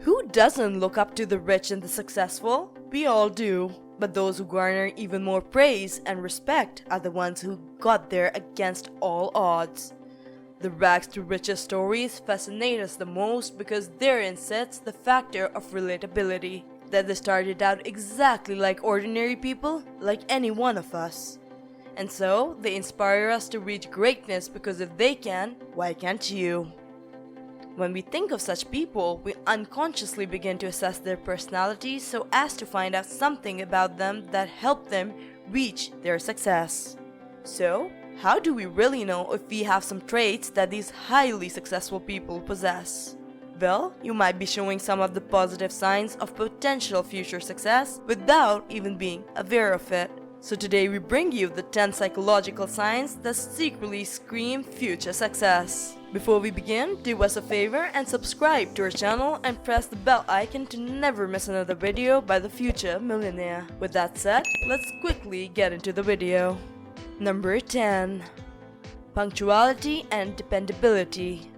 Who doesn't look up to the rich and the successful? We all do. But those who garner even more praise and respect are the ones who got there against all odds. The rags to riches stories fascinate us the most because therein sits the factor of relatability. That they started out exactly like ordinary people, like any one of us. And so, they inspire us to reach greatness because if they can, why can't you? When we think of such people, we unconsciously begin to assess their personalities so as to find out something about them that helped them reach their success. So, how do we really know if we have some traits that these highly successful people possess? Well, you might be showing some of the positive signs of potential future success without even being aware of it. So today we bring you the 10 psychological signs that secretly scream future success. Before we begin, do us a favor and subscribe to our channel and press the bell icon to never miss another video by the future millionaire. With that said, let's quickly get into the video. Number 10. Punctuality and dependability.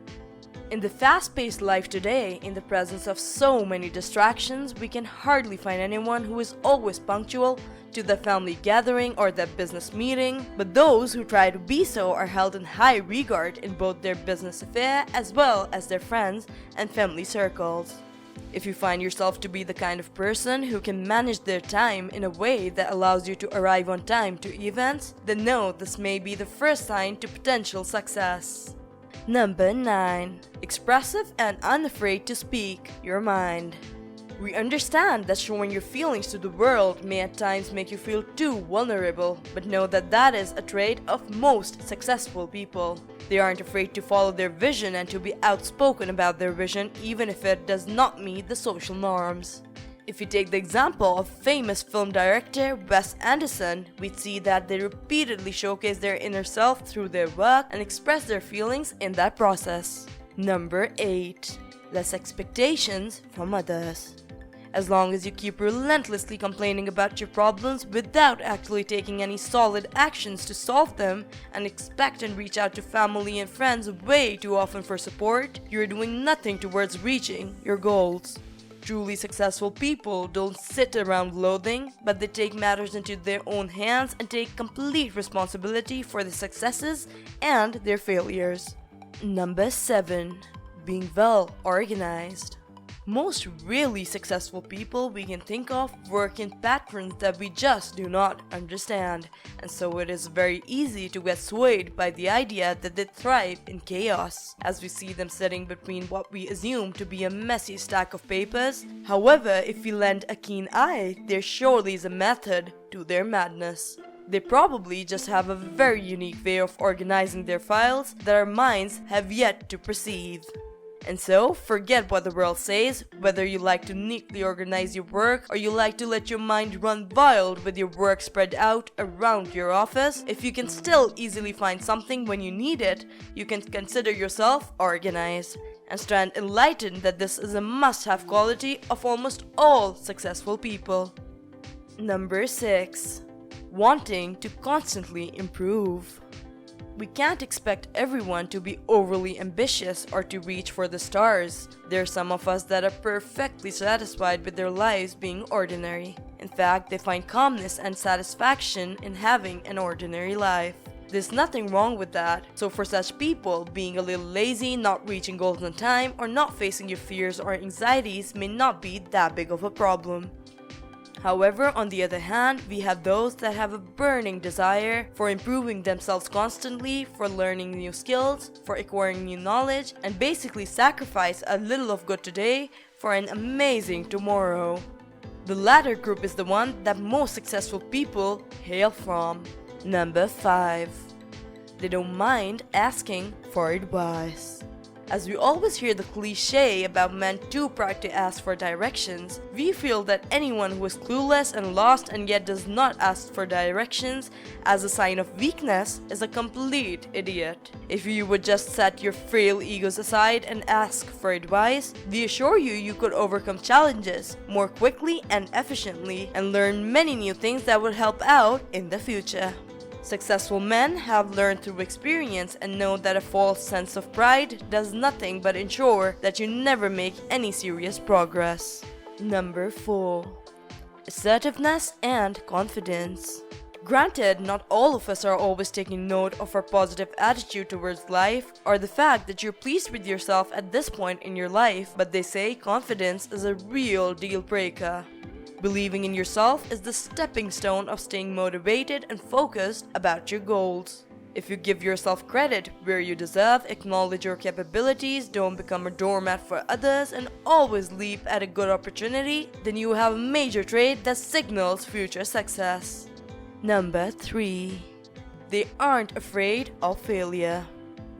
In the fast-paced life today, in the presence of so many distractions, we can hardly find anyone who is always punctual to their family gathering or their business meeting, but those who try to be so are held in high regard in both their business affair as well as their friends and family circles. If you find yourself to be the kind of person who can manage their time in a way that allows you to arrive on time to events, then know this may be the first sign to potential success. Number 9. Expressive and unafraid to speak your mind. We understand that showing your feelings to the world may at times make you feel too vulnerable, but know that that is a trait of most successful people. They aren't afraid to follow their vision and to be outspoken about their vision even if it does not meet the social norms. If you take the example of famous film director Wes Anderson, we'd see that they repeatedly showcase their inner self through their work and express their feelings in that process. Number 8. Less expectations from others. As long as you keep relentlessly complaining about your problems without actually taking any solid actions to solve them and expect and reach out to family and friends way too often for support, you're doing nothing towards reaching your goals. Truly successful people don't sit around loathing, but they take matters into their own hands and take complete responsibility for their successes and their failures. Number 7. Being well organized. Most really successful people we can think of work in patterns that we just do not understand, and so it is very easy to get swayed by the idea that they thrive in chaos, as we see them sitting between what we assume to be a messy stack of papers. However, if we lend a keen eye, there surely is a method to their madness. They probably just have a very unique way of organizing their files that our minds have yet to perceive. And so, forget what the world says, whether you like to neatly organize your work or you like to let your mind run wild with your work spread out around your office. If you can still easily find something when you need it, you can consider yourself organized and stand enlightened that this is a must-have quality of almost all successful people. Number 6. Wanting to constantly improve. We can't expect everyone to be overly ambitious or to reach for the stars. There are some of us that are perfectly satisfied with their lives being ordinary. In fact, they find calmness and satisfaction in having an ordinary life. There's nothing wrong with that. So for such people, being a little lazy, not reaching goals on time, or not facing your fears or anxieties may not be that big of a problem. However, on the other hand, we have those that have a burning desire for improving themselves constantly, for learning new skills, for acquiring new knowledge, and basically sacrifice a little of good today for an amazing tomorrow. The latter group is the one that most successful people hail from. Number 5. They don't mind asking for advice. As we always hear the cliche about men too proud to ask for directions, we feel that anyone who is clueless and lost and yet does not ask for directions as a sign of weakness is a complete idiot. If you would just set your frail egos aside and ask for advice, we assure you could overcome challenges more quickly and efficiently and learn many new things that would help out in the future. Successful men have learned through experience and know that a false sense of pride does nothing but ensure that you never make any serious progress. Number 4. Assertiveness and confidence. Granted, not all of us are always taking note of our positive attitude towards life or the fact that you're pleased with yourself at this point in your life, but they say confidence is a real deal breaker. Believing in yourself is the stepping stone of staying motivated and focused about your goals. If you give yourself credit where you deserve, acknowledge your capabilities, don't become a doormat for others, and always leap at a good opportunity, then you have a major trait that signals future success. Number 3. They aren't afraid of failure.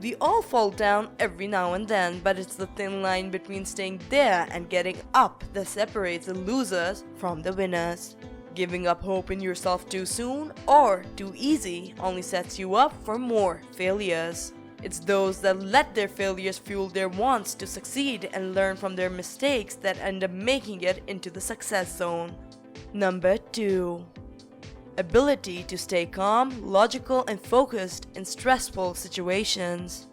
We all fall down every now and then, but it's the thin line between staying there and getting up that separates the losers from the winners. Giving up hope in yourself too soon or too easy only sets you up for more failures. It's those that let their failures fuel their wants to succeed and learn from their mistakes that end up making it into the success zone. Number 2. Ability to stay calm, logical, and focused in stressful situations.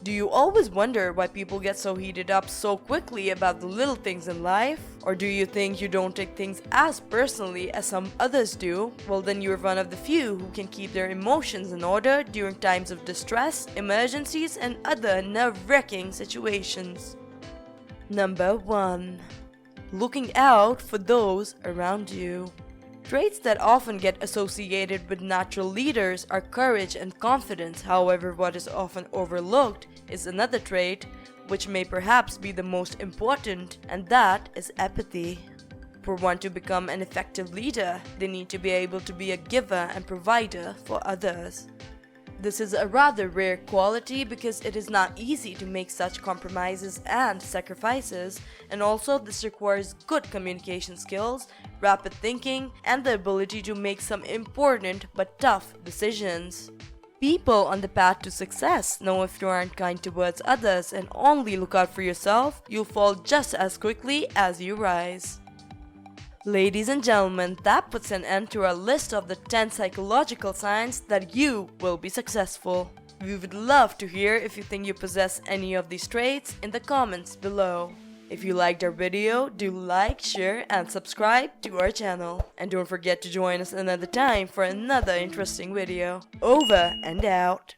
Do you always wonder why people get so heated up so quickly about the little things in life? Or do you think you don't take things as personally as some others do? Well, then you're one of the few who can keep their emotions in order during times of distress, emergencies, and other nerve-wracking situations. Number 1. Looking out for those around you. Traits that often get associated with natural leaders are courage and confidence. However, what is often overlooked is another trait, which may perhaps be the most important, and that is empathy. For one to become an effective leader, they need to be able to be a giver and provider for others. This is a rather rare quality because it is not easy to make such compromises and sacrifices, and also this requires good communication skills, rapid thinking, and the ability to make some important but tough decisions. People on the path to success know if you aren't kind towards others and only look out for yourself, you'll fall just as quickly as you rise. Ladies and gentlemen, that puts an end to our list of the 10 psychological signs that you will be successful. We would love to hear if you think you possess any of these traits in the comments below. If you liked our video, do like, share, and subscribe to our channel. And don't forget to join us another time for another interesting video. Over and out.